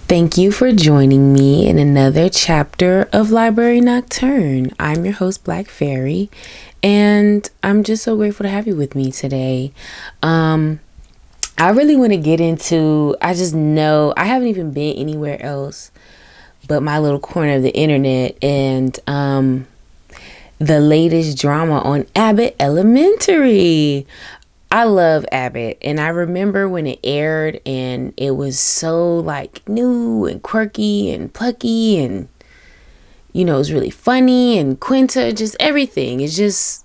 Thank you for joining me in another chapter of Library Nocturne. I'm your host, Black Fairy, and I'm just so grateful to have you with me today. I really want to get into, I just know I haven't even been anywhere else but my little corner of the internet, and the latest drama on Abbott Elementary. I love Abbott, and I remember when it aired and it was so like new and quirky and plucky, and it was really funny, and Quinta, just everything. It's just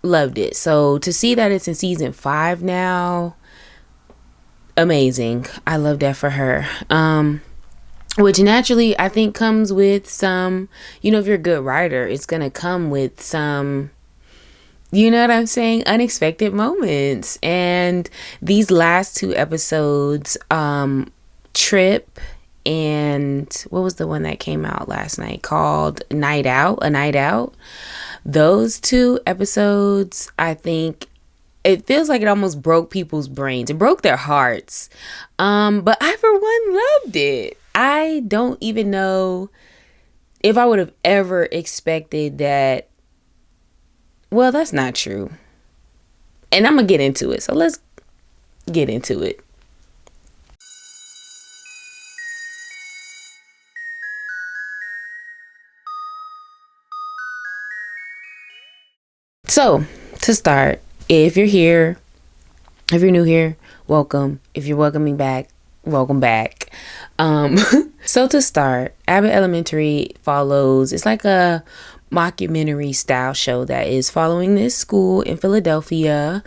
loved it. So to see that it's in season 5 now, amazing. I love that for her. Which naturally I think comes with some, if you're a good writer, it's gonna come with some, what I'm saying, unexpected moments. And these last 2 episodes, Trip, and what was the one that came out last night called A Night Out? Those 2 episodes, I think it feels like it almost broke people's brains. It broke their hearts. But I, for one, loved it. I don't even know if I would have ever expected that. Well, that's not true. And I'm going to get into it. So let's get into it. So, to start, if you're new here, welcome. If you're welcoming back, welcome back. So to start, Abbott Elementary follows, it's like a mockumentary style show that is following this school in Philadelphia,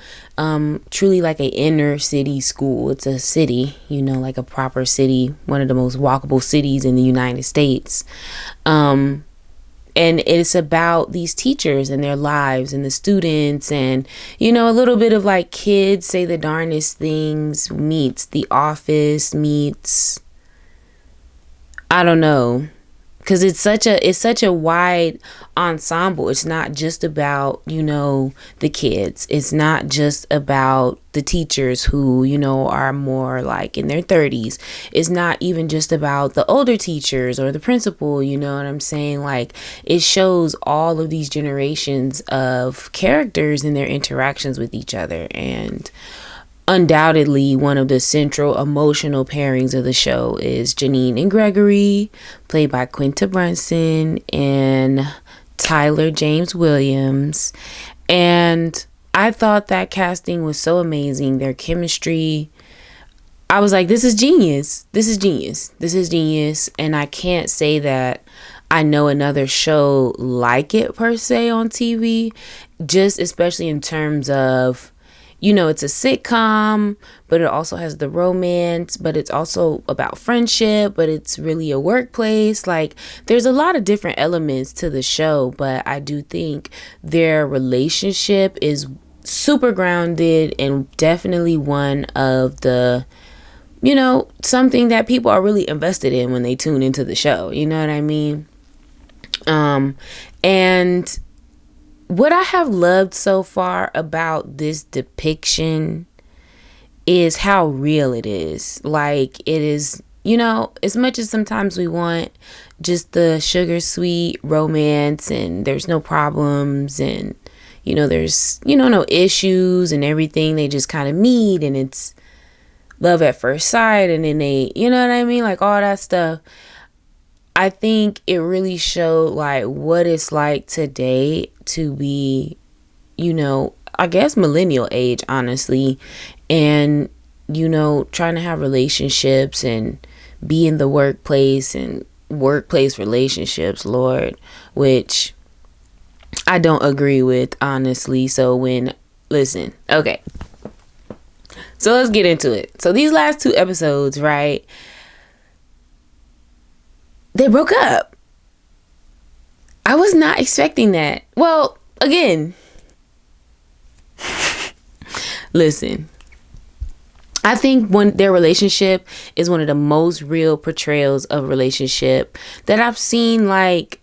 truly like a inner city school. It's a city, like a proper city, one of the most walkable cities in the United States. And it's about these teachers and their lives and the students, and, a little bit of like Kids Say the Darndest Things meets The Office meets, I don't know, because it's such a wide ensemble. It's not just about, the kids. It's not just about the teachers who, are more like in their 30s. It's not even just about the older teachers or the principal, you know what I'm saying? Like, it shows all of these generations of characters and their interactions with each other. And undoubtedly, one of the central emotional pairings of the show is Janine and Gregory, played by Quinta Brunson and Tyler James Williams. And I thought that casting was so amazing. Their chemistry, I was like, this is genius. This is genius. This is genius. And I can't say that I know another show like it per se on TV, just especially in terms of, it's a sitcom, but it also has the romance, but it's also about friendship, but it's really a workplace. Like, there's a lot of different elements to the show, but I do think their relationship is super grounded and definitely one of the, something that people are really invested in when they tune into the show. You know what I mean? And what I have loved so far about this depiction is how real it is. Like, it is, as much as sometimes we want just the sugar sweet romance and there's no problems and, there's, no issues and everything. They just kind of meet and it's love at first sight. And then they, what I mean? Like, all that stuff. I think it really showed like what it's like today to be, I guess millennial age, honestly, and, trying to have relationships and be in the workplace and workplace relationships, Lord, which I don't agree with, honestly. So okay. So let's get into it. So these last 2 episodes, right? They broke up. I was not expecting that. Well, again, listen, I think their relationship is one of the most real portrayals of relationship that I've seen, like,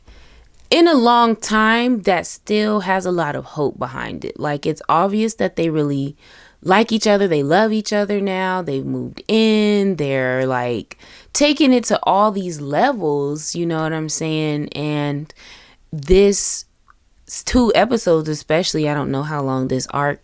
in a long time, that still has a lot of hope behind it. Like, it's obvious that they really like each other. They love each other now. They've moved in. They're like taking it to all these levels, you know what I'm saying? And this 2 episodes especially, I don't know how long this arc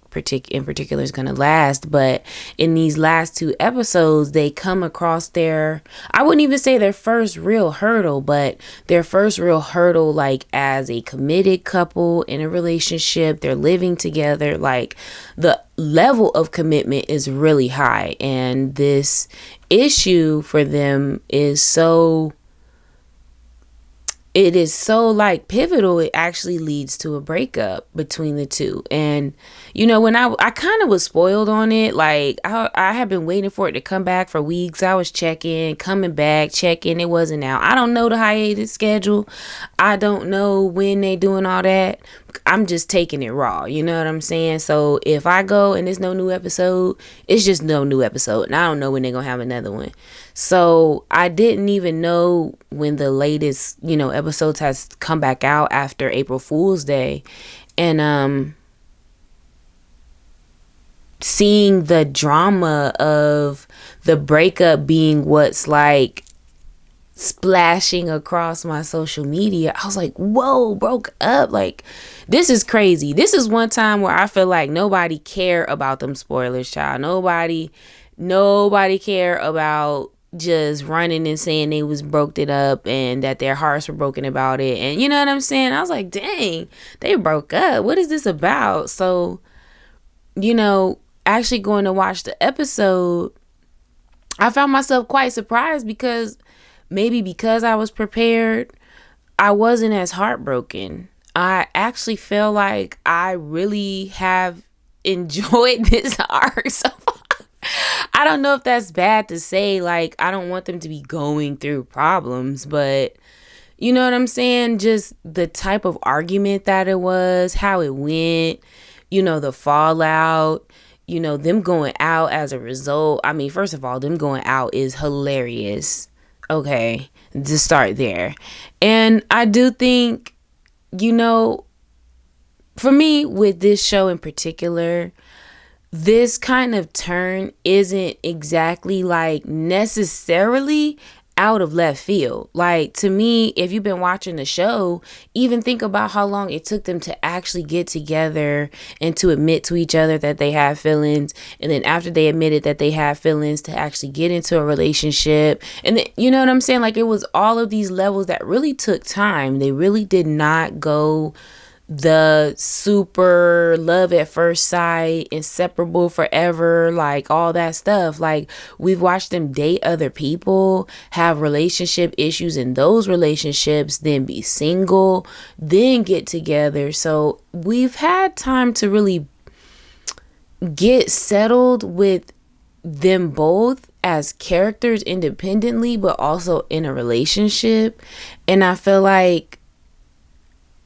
in particular is going to last, but in these last 2 episodes they come across their, I wouldn't even say their first real hurdle, but their first real hurdle, like as a committed couple in a relationship. They're living together, like the level of commitment is really high, and this issue for them is so, it is so like pivotal, it actually leads to a breakup between the two. And you know, when I kind of was spoiled on it, like I had been waiting for it to come back for weeks. I was coming back, checking, it wasn't out. I don't know the hiatus schedule, I don't know when they doing all that. I'm just taking it raw, you know what I'm saying? So if I go and there's no new episode, it's just no new episode, and I don't know when they're gonna have another one. So I didn't even know when the latest, you know, episodes has come back out after April Fool's Day. And seeing the drama of the breakup being what's like splashing across my social media, I was like, whoa, broke up, like this is crazy. This is one time where I feel like nobody care about them spoilers, child. Nobody care about just running and saying they was broke it up and that their hearts were broken about it. And you know what I'm saying? I was like, dang, they broke up, what is this about? So, you know, actually going to watch the episode, I found myself quite surprised, because maybe because I was prepared, I wasn't as heartbroken. I actually feel like I really have enjoyed this arc so far. I don't know if that's bad to say. Like, I don't want them to be going through problems, but you know what I'm saying? Just the type of argument that it was, how it went, you know, the fallout, you know, them going out as a result. I mean, first of all, them going out is hilarious. Okay, to start there. And I do think, you know, for me with this show in particular, this kind of turn isn't exactly like necessarily out of left field. Like, to me, if you've been watching the show, even think about how long it took them to actually get together and to admit to each other that they have feelings. And then after they admitted that they have feelings, to actually get into a relationship. And then, you know what I'm saying? Like, it was all of these levels that really took time. They really did not go the super love at first sight, inseparable forever, like all that stuff. Like, we've watched them date other people, have relationship issues in those relationships, then be single, then get together. So we've had time to really get settled with them both as characters independently, but also in a relationship. And I feel like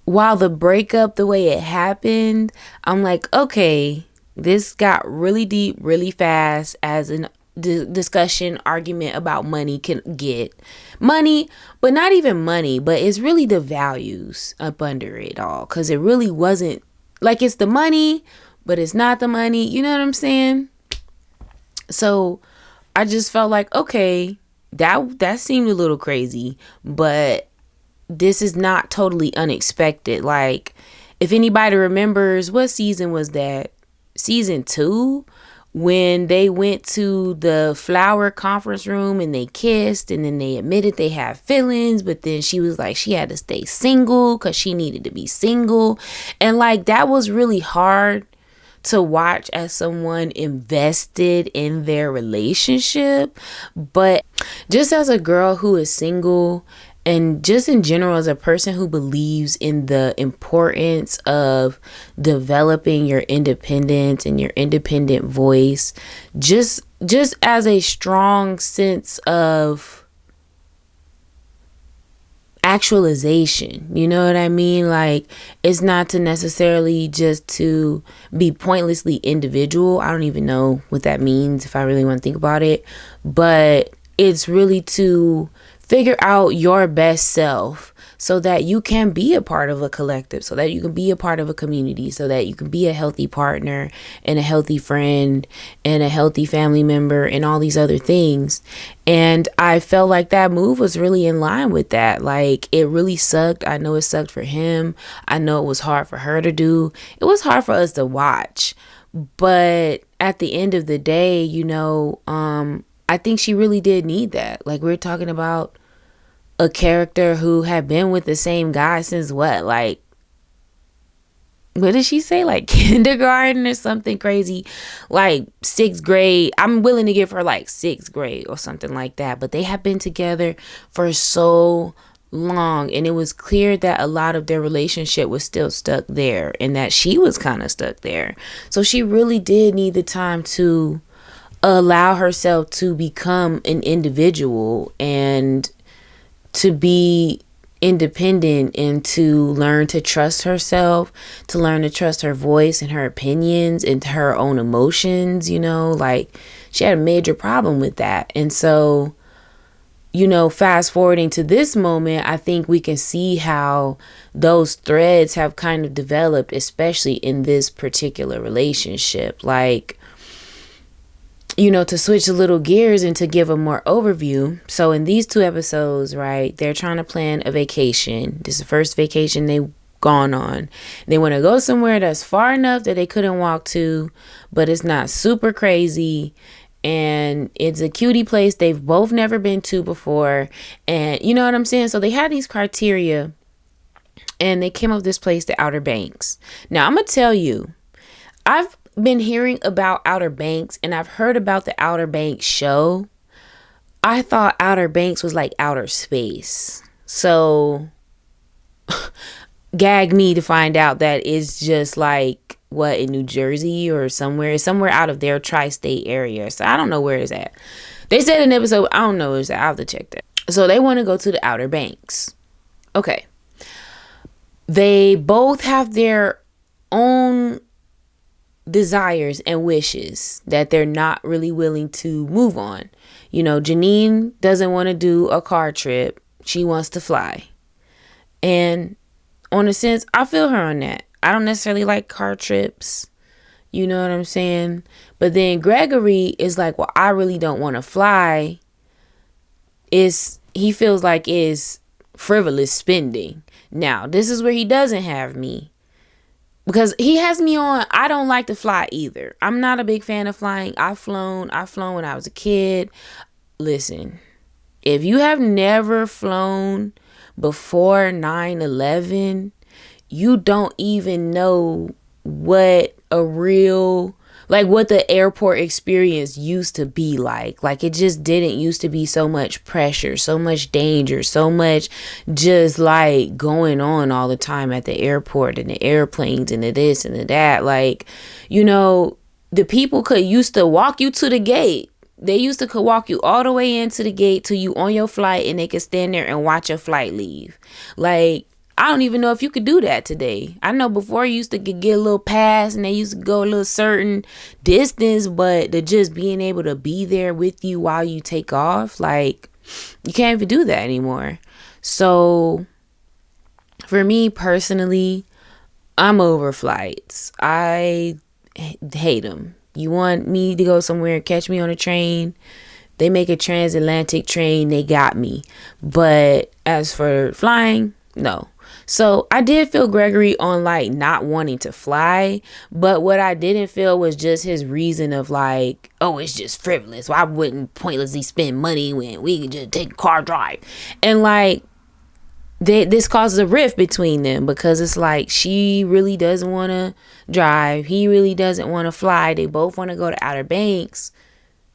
while the breakup, the way it happened, I'm like, okay, this got really deep really fast, as an discussion argument about money can get. Money, but not even money, but it's really the values up under it all, because it really wasn't like, it's the money, but it's not the money, you know what I'm saying? So I just felt like, okay, that seemed a little crazy, but this is not totally unexpected. Like, if anybody remembers, what season was that? Season 2, when they went to the flower conference room and they kissed, and then they admitted they had feelings, but then she was like, she had to stay single because she needed to be single. And like, that was really hard to watch as someone invested in their relationship. But just as a girl who is single, and just in general as a person who believes in the importance of developing your independence and your independent voice, just as a strong sense of actualization, you know what I mean? Like, it's not to necessarily just to be pointlessly individual. I don't even know what that means if I really want to think about it, but it's really to figure out your best self so that you can be a part of a collective, so that you can be a part of a community, so that you can be a healthy partner and a healthy friend and a healthy family member and all these other things. And I felt like that move was really in line with that. Like, it really sucked. I know it sucked for him. I know it was hard for her to do. It was hard for us to watch. But at the end of the day, I think she really did need that. Like, we're talking about a character who had been with the same guy since what did she say? Like kindergarten or something crazy, like sixth grade. I'm willing to give her like sixth grade or something like that. But they have been together for so long, and it was clear that a lot of their relationship was still stuck there, and that she was kind of stuck there. So she really did need the time to allow herself to become an individual and to be independent, and to learn to trust herself, to learn to trust her voice and her opinions and her own emotions. Like, she had a major problem with that. And so, fast forwarding to this moment, I think we can see how those threads have kind of developed, especially in this particular relationship. Like, to switch a little gears and to give a more overview. So in these 2 episodes, right, they're trying to plan a vacation. This is the first vacation they've gone on. They want to go somewhere that's far enough that they couldn't walk to, but it's not super crazy. And it's a cutie place they've both never been to before. And you know what I'm saying? So they had these criteria, and they came up with this place, the Outer Banks. Now, I'm going to tell you, I've been hearing about Outer Banks, and I've heard about the Outer Banks show. I thought Outer Banks was like outer space. So gag me to find out that it's just like, what, in New Jersey or somewhere out of their tri-state area. So I don't know where it's at. They said in the episode, I don't know, I'll have to check that. So they want to go to the Outer Banks. Okay. They both have their own desires and wishes that they're not really willing to move on. Janine doesn't want to do a car trip. She wants to fly. And on a sense, I feel her on that. I don't necessarily like car trips. You know what I'm saying? But then Gregory is like, well, I really don't want to fly. He feels like is frivolous spending. Now, this is where he doesn't have me. Because he has me on, I don't like to fly either. I'm not a big fan of flying. I've flown when I was a kid. Listen, if you have never flown before 9/11, you don't even know what what the airport experience used to be like. Like, it just didn't used to be so much pressure, so much danger, so much just like going on all the time at the airport, and the airplanes and the this and the that. Like, the people used to walk you to the gate. They used to could walk you all the way into the gate till you on your flight, and they could stand there and watch your flight leave. Like, I don't even know if you could do that today. I know before you used to get a little pass, and they used to go a little certain distance, but to just being able to be there with you while you take off, like, you can't even do that anymore. So for me personally, I'm over flights. I hate them. You want me to go somewhere, catch me on a train, they make a transatlantic train, they got me. But as for flying, no. So I did feel Gregory on like not wanting to fly, but what I didn't feel was just his reason of like, oh, it's just frivolous. Why wouldn't pointlessly spend money when we could just take a car drive? And like, this causes a rift between them, because it's like she really doesn't want to drive. He really doesn't want to fly. They both want to go to Outer Banks.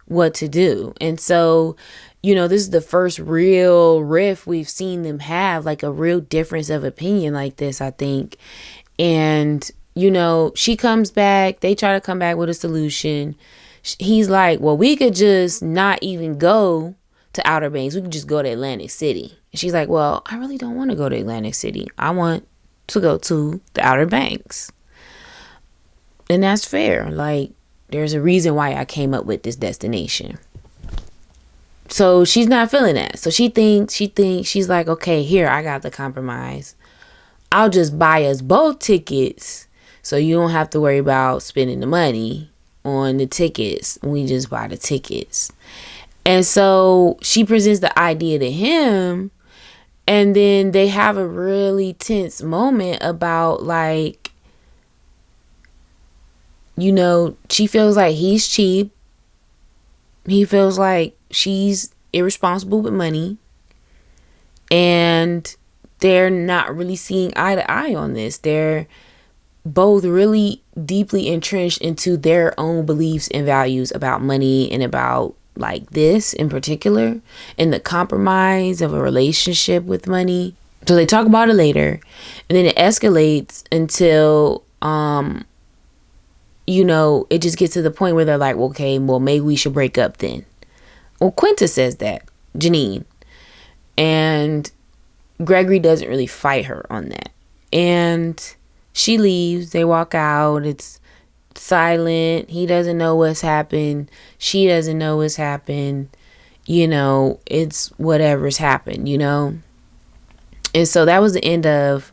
What to do? And so, this is the first real rift we've seen them have, like a real difference of opinion like this, I think. And, she comes back. They try to come back with a solution. He's like, well, we could just not even go to Outer Banks. We could just go to Atlantic City. And she's like, well, I really don't want to go to Atlantic City. I want to go to the Outer Banks. And that's fair. Like, there's a reason why I came up with this destination. So she's not feeling that. So she thinks she's like, okay, here, I got the compromise. I'll just buy us both tickets so you don't have to worry about spending the money on the tickets. We just buy the tickets. And so she presents the idea to him, and then they have a really tense moment about, like, you know, she feels like he's cheap. He feels like she's irresponsible with money. And they're not really seeing eye to eye on this. They're both really deeply entrenched into their own beliefs and values about money and about, like, this in particular, and the compromise of a relationship with money. So they talk about it later, and then it escalates until you know, it just gets to the point where they're like, okay, well, maybe we should break up then. Well, Quinta says that, Janine, and Gregory doesn't really fight her on that. And she leaves. They walk out. It's silent. He doesn't know what's happened. She doesn't know what's happened. You know, it's whatever's happened, you know. And so that was the end of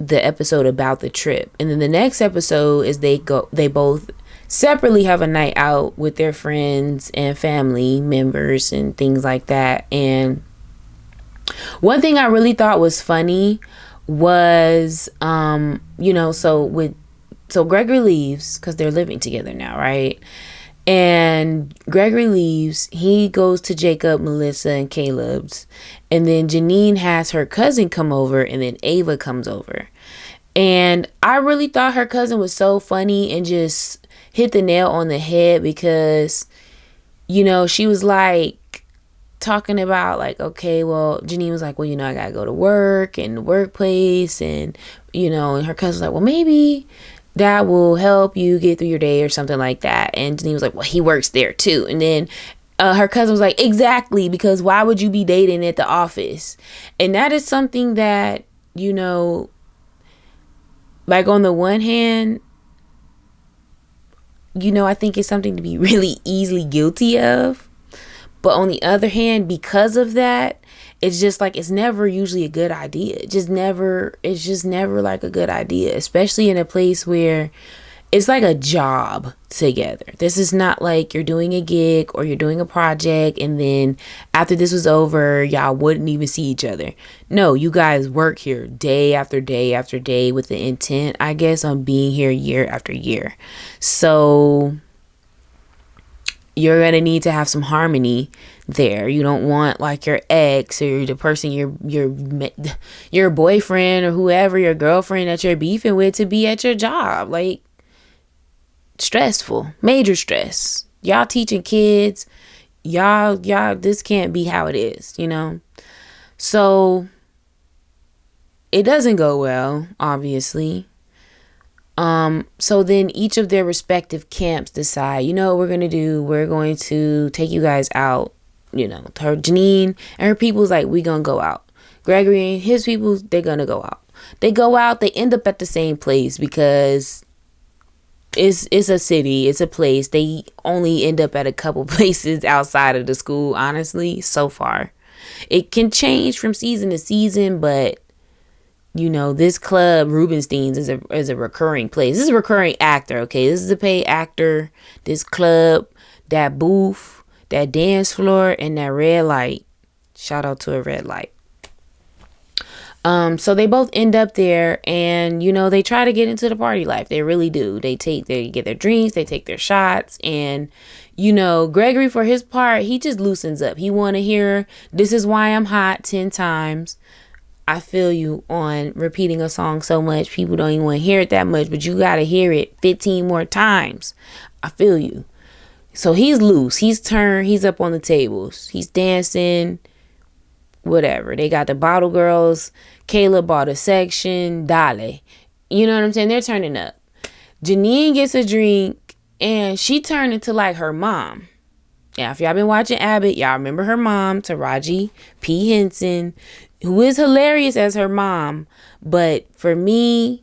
the episode about the trip. And then the next episode is they both separately have a night out with their friends and family members and things like that. And one thing I really thought was funny was, you know, so Gregory leaves because they're living together now, right? And Gregory leaves. He goes to Jacob, Melissa, and Caleb's. And then Janine has her cousin come over, and then Ava comes over. And I really thought her cousin was so funny and just hit the nail on the head, because, you know, she was like talking about, like, okay, well, Janine was like, well, you know, I gotta go to work and the workplace, and, you know, and her cousin was like, well, maybe that will help you get through your day or something like that. And Janine was like, well, he works there too. And then her cousin was like, exactly, because why would you be dating at the office? And that is something that, you know, like, on the one hand, you know, I think it's something to be really easily guilty of. But on the other hand, because of that, it's just like, it's never usually a good idea. It's just never like a good idea, especially in a place where it's like a job together. This is not like you're doing a gig or you're doing a project and then after this was over, y'all wouldn't even see each other. No, you guys work here day after day after day with the intent, I guess, on being here year after year. So you're going to need to have some harmony there. You don't want, like, your ex or the person your boyfriend or whoever, your girlfriend that you're beefing with, to be at your job. Like, stressful, major stress. Y'all teaching kids, y'all this can't be how it is, you know. So it doesn't go well, obviously. So then each of their respective camps decide, you know what we're going to do? We're going to take you guys out. You know, her Janine and her people's like, we going to go out. Gregory and his people, they're going to go out. They go out. They end up at the same place because it's a city. It's a place. They only end up at a couple places outside of the school, honestly, so far. It can change from season to season, but you know, this club, Rubenstein's, is a recurring place. This is a recurring actor, okay? This is a paid actor. This club, that booth, that dance floor, and that red light. Shout out to a red light. So they both end up there, and, you know, they try to get into the party life. They really do. They get their drinks, they take their shots, and, you know, Gregory, for his part, he just loosens up. He want to hear, "This is why I'm hot" 10 times. I feel you on repeating a song so much. People don't even want to hear it that much, but you got to hear it 15 more times. I feel you. So he's loose. He's turned. He's up on the tables. He's dancing. Whatever. They got the bottle girls. Caleb bought a section. Dale. You know what I'm saying? They're turning up. Janine gets a drink and she turned into like her mom. Yeah, if y'all been watching Abbott, y'all remember her mom, Taraji P. Henson, who is hilarious as her mom. But for me,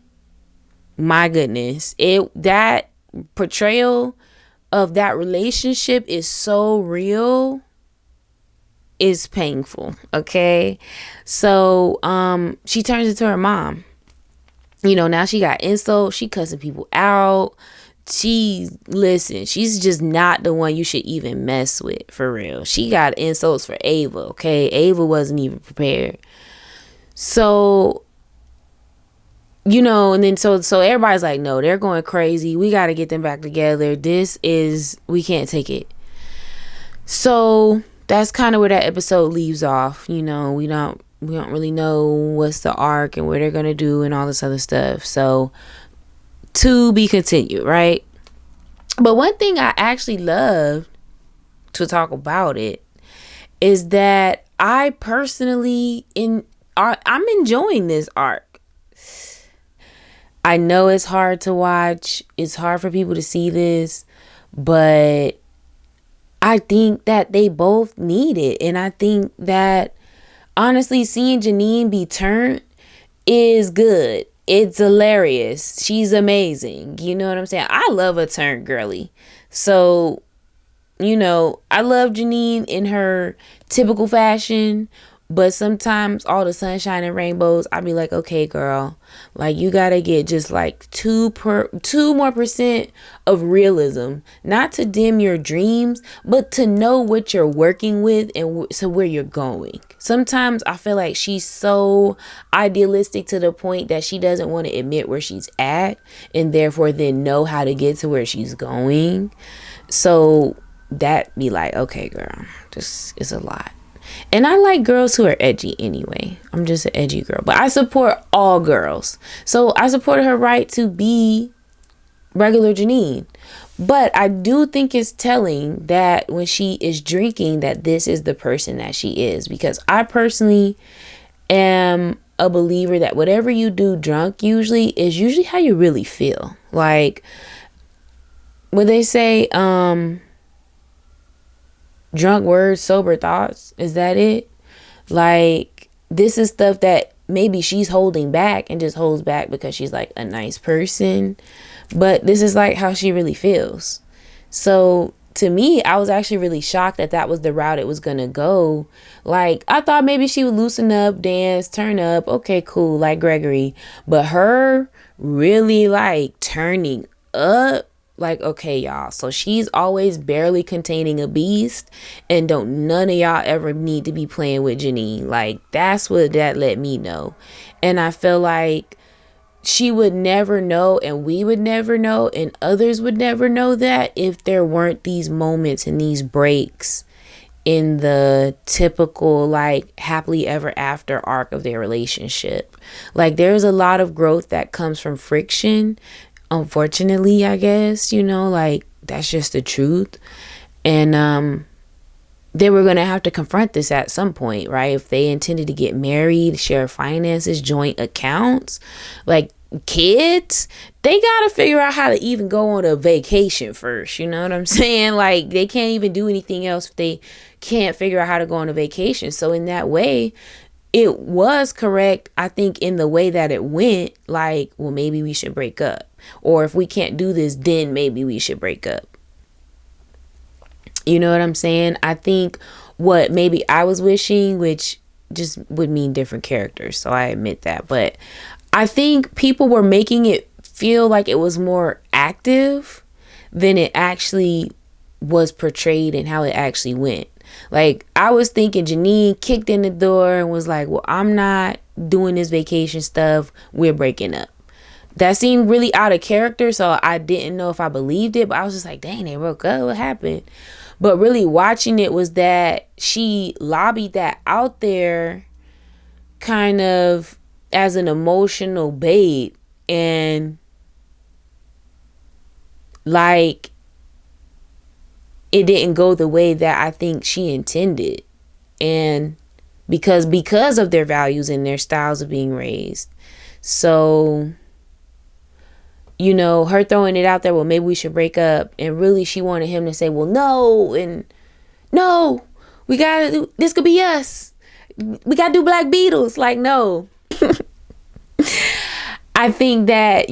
my goodness, that portrayal of that relationship is so real. is painful. Okay. So she turns into her mom. Now she got insults, she cussing people out. She's just not the one you should even mess with, for real. She got insults for Ava. Okay, Ava wasn't even prepared. So and then so everybody's like, no, they're going crazy, we got to get them back together. We can't take it. So that's kind of where that episode leaves off. We don't really know what's the arc and what they're gonna do and all this other stuff. So to be continued, right? But one thing I actually love to talk about it is that I personally I'm enjoying this arc. I know it's hard to watch. It's hard for people to see this, but I think that they both need it. And I think that honestly, seeing Janine be turned is good. It's hilarious. She's amazing. You know what I'm saying? I love a turned girly. So, I love Janine in her typical fashion, but sometimes all the sunshine and rainbows, I'd be like, okay, girl, like you gotta get just like 2% of realism, not to dim your dreams, but to know what you're working with and so where you're going. Sometimes I feel like she's so idealistic to the point that she doesn't want to admit where she's at and therefore then know how to get to where she's going. So that be like, okay, girl, this is a lot. And I like girls who are edgy anyway. I'm just an edgy girl. But I support all girls. So I supported her right to be regular Janine. But I do think it's telling that when she is drinking that this is the person that she is. Because I personally am a believer that whatever you do drunk is usually how you really feel. Like when they say drunk words, sober thoughts, is that it? Like this is stuff that maybe she's holding back and just holds back because she's like a nice person, but this is like how she really feels. So to me, I was actually really shocked that was the route it was gonna go. Like I thought maybe she would loosen up, dance, turn up, okay, cool, like Gregory, but her really like turning up. Like, okay, y'all, so she's always barely containing a beast, and don't none of y'all ever need to be playing with Janine. Like, that's what that let me know. And I feel like she would never know, and we would never know, and others would never know that if there weren't these moments and these breaks in the typical like happily ever after arc of their relationship. Like, there's a lot of growth that comes from friction. Unfortunately, I guess, like that's just the truth. And they were going to have to confront this at some point, right? If they intended to get married, share finances, joint accounts, like kids, they got to figure out how to even go on a vacation first. You know what I'm saying? Like they can't even do anything else if they can't figure out how to go on a vacation. So in that way, it was correct, I think, in the way that it went, like, well, maybe we should break up. Or if we can't do this, then maybe we should break up. You know what I'm saying? I think what maybe I was wishing, which just would mean different characters, so I admit that. But I think people were making it feel like it was more active than it actually was portrayed and how it actually went. Like, I was thinking Janine kicked in the door and was like, well, I'm not doing this vacation stuff. We're breaking up. That seemed really out of character, so I didn't know if I believed it. But I was just like, dang, they broke up. What happened? But really watching it was that she lobbied that out there kind of as an emotional bait. And like, it didn't go the way that I think she intended. And because of their values and their styles of being raised. So, her throwing it out there, well, maybe we should break up. And really she wanted him to say, well, no. And no, we gotta do, this could be us. We gotta do Black Beatles. Like, no. I think that,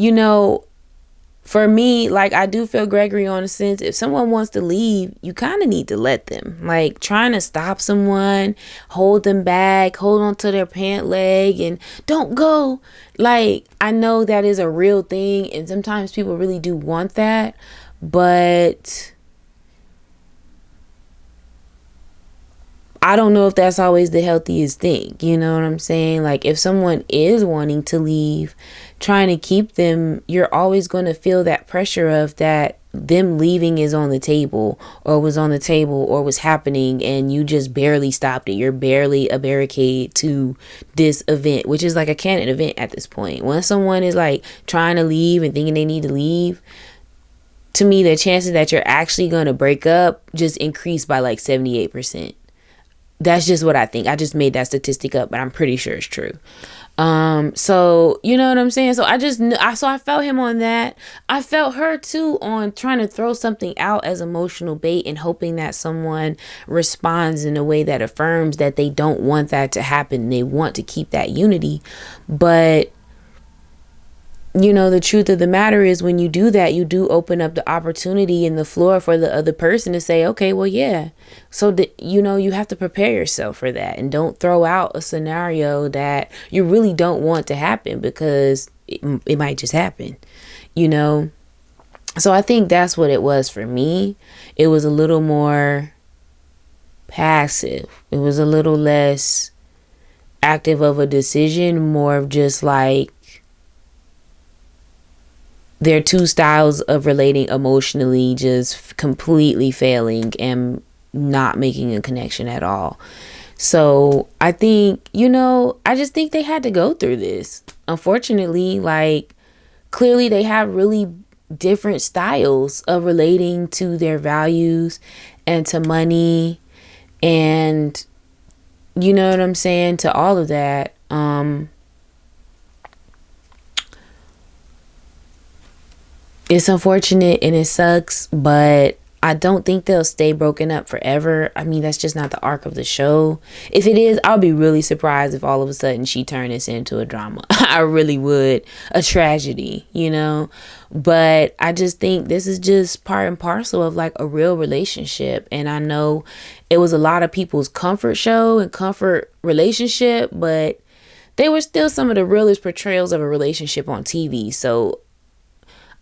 for me, like, I do feel Gregory on a sense. If someone wants to leave, you kind of need to let them. Like, trying to stop someone, hold them back, hold on to their pant leg and don't go. Like, I know that is a real thing, and sometimes people really do want that, but I don't know if that's always the healthiest thing. You know what I'm saying? Like, if someone is wanting to leave, trying to keep them, you're always going to feel that pressure of that them leaving is on the table, or was on the table, or was happening, and you just barely stopped it. You're barely a barricade to this event, which is like a canon event at this point. When someone is like trying to leave and thinking they need to leave, to me, the chances that you're actually going to break up just increase by like 78%. That's just what I think. I just made that statistic up, but I'm pretty sure it's true. So you know what I'm saying? So I felt him on that. I felt her too on trying to throw something out as emotional bait and hoping that someone responds in a way that affirms that they don't want that to happen. They want to keep that unity. But you know, the truth of the matter is, when you do that, you do open up the opportunity and the floor for the other person to say, okay, well, yeah. So that, you know, you have to prepare yourself for that, and don't throw out a scenario that you really don't want to happen, because it might just happen, you know? So I think that's what it was for me. It was a little more passive. It was a little less active of a decision, more of just like, there are two styles of relating emotionally just completely failing and not making a connection at all. So I think, you know, I just think they had to go through this. Unfortunately, like, clearly they have really different styles of relating to their values and to money, and you know what I'm saying, to all of that. It's unfortunate and it sucks, but I don't think they'll stay broken up forever. I mean, that's just not the arc of the show. If it is, I'll be really surprised if all of a sudden she turned this into a drama. I really would. A tragedy, you know? But I just think this is just part and parcel of like a real relationship. And I know it was a lot of people's comfort show and comfort relationship, but they were still some of the realest portrayals of a relationship on TV. So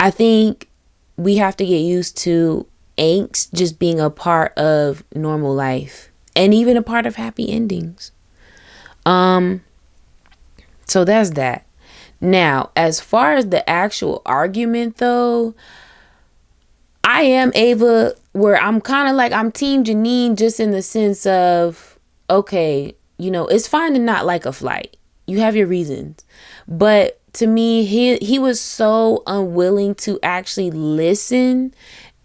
I think we have to get used to angst just being a part of normal life, and even a part of happy endings. So that's that. Now, as far as the actual argument though, I am Ava, where I'm kind of like, I'm team Janine, just in the sense of, okay, you know, it's fine to not like a flight. You have your reasons. But to me, he was so unwilling to actually listen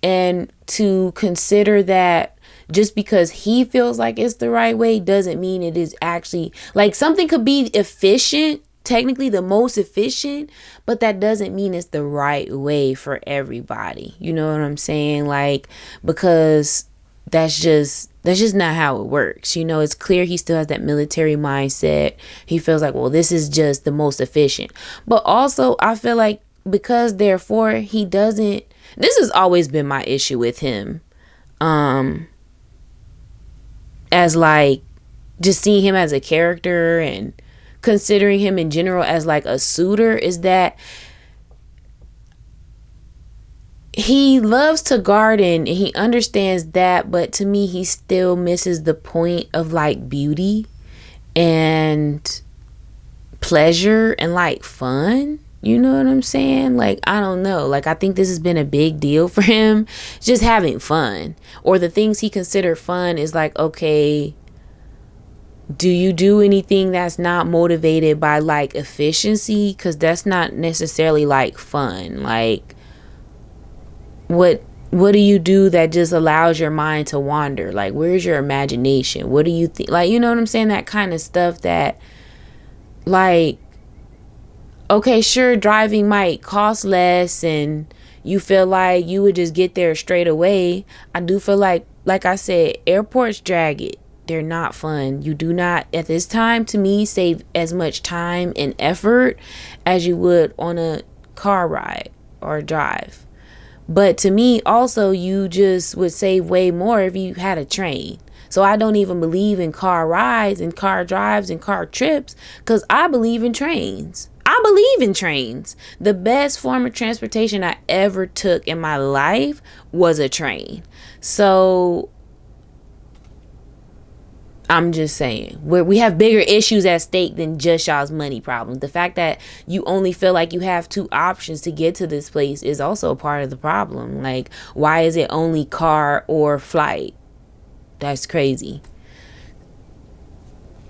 and to consider that just because he feels like it's the right way doesn't mean it is actually, like, something could be efficient, technically the most efficient, but that doesn't mean it's the right way for everybody. You know what I'm saying? Like, because that's just not how it works. You know, it's clear he still has that military mindset. He feels like, well, this is just the most efficient. But also, I feel like because therefore he doesn't, this has always been my issue with him. As like, just seeing him as a character and considering him in general as like a suitor, is that he loves to garden and he understands that, but to me he still misses the point of like beauty and pleasure and like fun. You know what I'm saying? Like, I don't know. Like, I think this has been a big deal for him, just having fun, or the things he considered fun is like, okay, do you do anything that's not motivated by like efficiency? Because that's not necessarily like fun. Like, what do you do that just allows your mind to wander? Like, where's your imagination? What do you think? Like, you know what I'm saying? That kind of stuff that, like, okay, sure, driving might cost less and you feel like you would just get there straight away. I do feel like I said, airports drag it. They're not fun. You do not, at this time, to me, save as much time and effort as you would on a car ride or drive. But to me, also, you just would save way more if you had a train. So I don't even believe in car rides and car drives and car trips, because I believe in trains. I believe in trains. The best form of transportation I ever took in my life was a train. So I'm just saying, we have bigger issues at stake than just y'all's money problem. The fact that you only feel like you have two options to get to this place is also a part of the problem. Like, why is it only car or flight? That's crazy.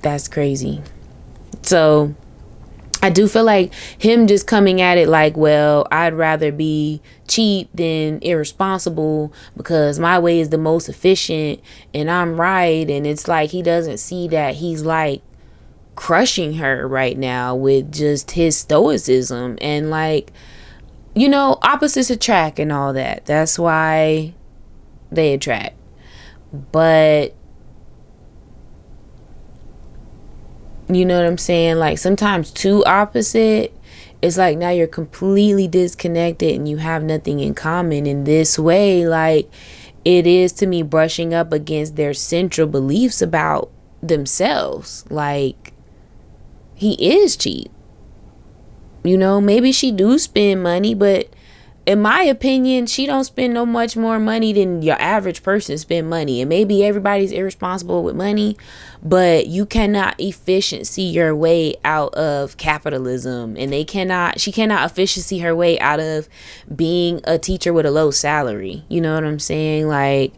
That's crazy. So I do feel like him just coming at it like, well, I'd rather be cheap than irresponsible because my way is the most efficient and I'm right. And it's like he doesn't see that he's like crushing her right now with just his stoicism. And like, you know, opposites attract and all that. That's why they attract. But you know what I'm saying? Like, sometimes too opposite, it's like now you're completely disconnected and you have nothing in common. In this way, like, it is to me brushing up against their central beliefs about themselves. Like, he is cheap. You know, maybe she do spend money, but in my opinion, she don't spend no much more money than your average person spend money. And maybe everybody's irresponsible with money, but you cannot efficiency your way out of capitalism. And she cannot efficiency her way out of being a teacher with a low salary. You know what I'm saying? Like,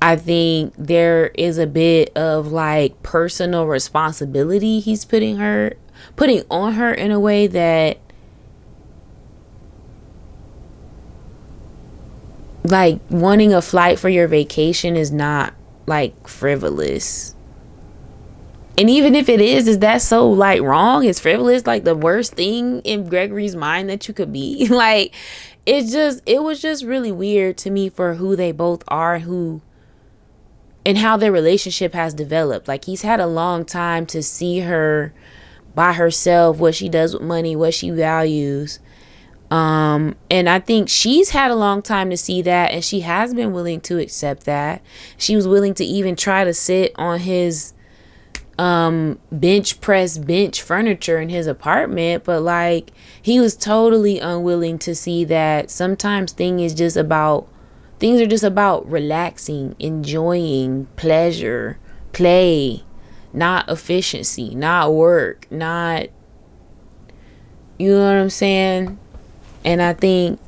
I think there is a bit of like personal responsibility he's putting on her in a way that, like, wanting a flight for your vacation is not like frivolous. And even if it is that so like wrong? Is frivolous like the worst thing in Gregory's mind that you could be? Like, it was just really weird to me for who they both are, and how their relationship has developed. Like, he's had a long time to see her by herself, what she does with money, what she values. And I think she's had a long time to see that, and she has been willing to accept that. She was willing to even try to sit on his bench furniture in his apartment, but like, he was totally unwilling to see that sometimes things are just about relaxing, enjoying, pleasure, play, not efficiency, not work, not, you know what I'm saying? And I think,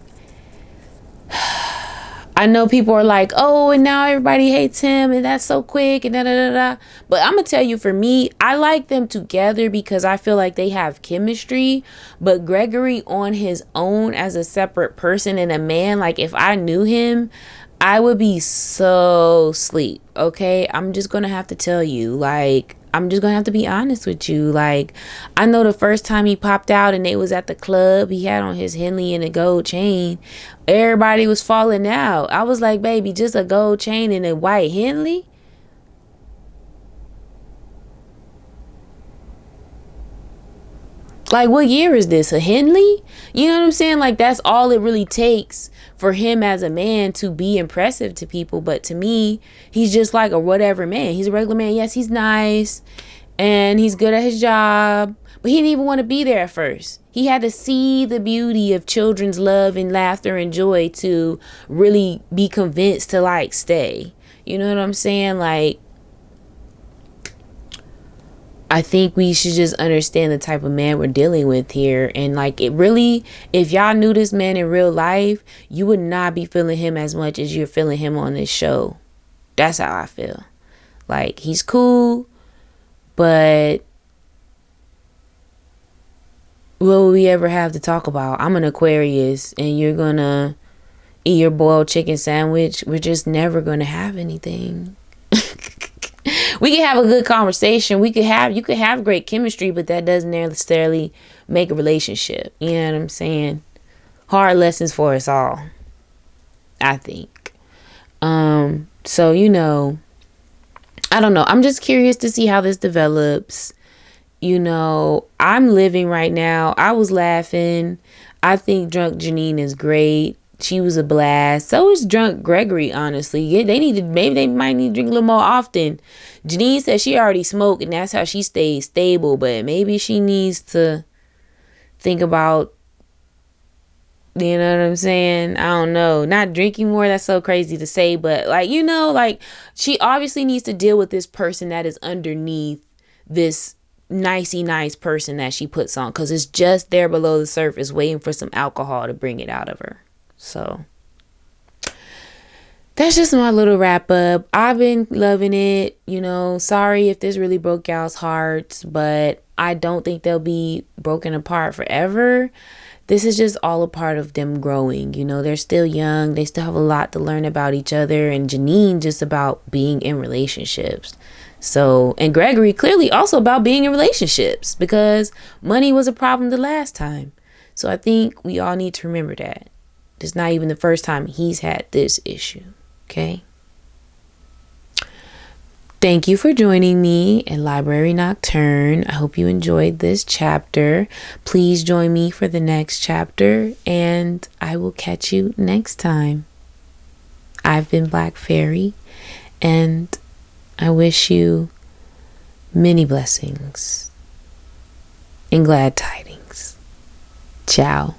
I know people are like, oh, and now everybody hates him and that's so quick and da da da da. But I'm gonna tell you, for me, I like them together because I feel like they have chemistry. But Gregory on his own as a separate person and a man, like, if I knew him, I would be so sleep. Okay, I'm just gonna have to tell you, like, I'm just gonna have to be honest with you. Like, I know the first time he popped out and they was at the club, he had on his Henley and a gold chain. Everybody was falling out. I was like, baby, just a gold chain and a white Henley? Like, what year is this? A Henley? You know what I'm saying? Like, that's all it really takes for him as a man to be impressive to people. But to me, he's just like a whatever man. He's a regular man. Yes, he's nice and he's good at his job, but he didn't even want to be there at first. He had to see the beauty of children's love and laughter and joy to really be convinced to like stay. You know what I'm saying? Like, I think we should just understand the type of man we're dealing with here. And like, it really, if y'all knew this man in real life, you would not be feeling him as much as you're feeling him on this show. That's how I feel. Like, he's cool, but what will we ever have to talk about? I'm an Aquarius and you're gonna eat your boiled chicken sandwich. We're just never gonna have anything. We can have a good conversation. You could have great chemistry, but that doesn't necessarily make a relationship. You know what I'm saying? Hard lessons for us all, I think. So, you know, I don't know. I'm just curious to see how this develops. You know, I'm living right now. I was laughing. I think drunk Janine is great. She was a blast. So is drunk Gregory, honestly. Yeah, maybe they might need to drink a little more often. Janine said she already smoked and that's how she stays stable, but maybe she needs to think about, you know what I'm saying? I don't know. Not drinking more, that's so crazy to say, but like, like she obviously needs to deal with this person that is underneath this nicey nice person that she puts on, because it's just there below the surface waiting for some alcohol to bring it out of her. So that's just my little wrap up. I've been loving it. Sorry if this really broke y'all's hearts, but I don't think they'll be broken apart forever. This is just all a part of them growing. They're still young. They still have a lot to learn about each other. And Janine just about being in relationships. So, and Gregory clearly also about being in relationships, because money was a problem the last time. So I think we all need to remember that. It's not even the first time he's had this issue. Okay. Thank you for joining me in Library Nocturne. I hope you enjoyed this chapter. Please join me for the next chapter, and I will catch you next time. I've been Black Fairy, and I wish you many blessings and glad tidings. Ciao.